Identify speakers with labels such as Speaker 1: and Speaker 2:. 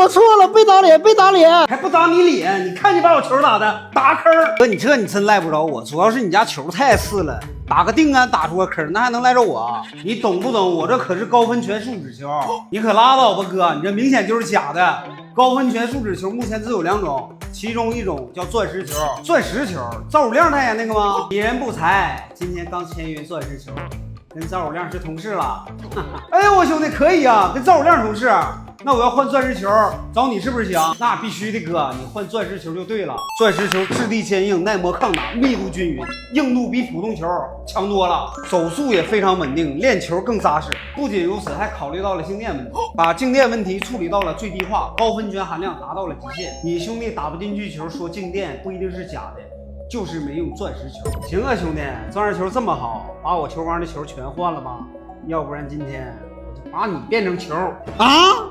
Speaker 1: 我错了，别打脸，别打脸，
Speaker 2: 还不打你脸？你看你把我球打的打坑。哥，你这你真赖不着我，主要是你家球太次了，打个定杆打出个坑，那还能赖着我？你懂不懂？我这可是高分全树脂球，你可拉倒吧，哥，你这明显就是假的。高分全树脂球目前只有2种，其中一种叫钻石球。钻石球，赵武亮代言那个吗？鄙人不才，今天刚签约钻石球，跟赵武亮是同事了。哎呦，我兄弟可以啊，跟赵武亮同事。那我要换钻石球，找你是不是行？那必须的，哥，你换钻石球就对了。钻石球质地坚硬，耐磨抗打，密度均匀，硬度比普通球强多了，手速也非常稳定，练球更扎实。不仅如此，还考虑到了静电问题，把静电问题处理到了最低化，高分圈含量达到了极限。你兄弟打不进去球，说静电不一定是假的，就是没用钻石球。行啊，兄弟，钻石球这么好，把我球王的球全换了吧，要不然今天我就把你变成球
Speaker 1: 啊！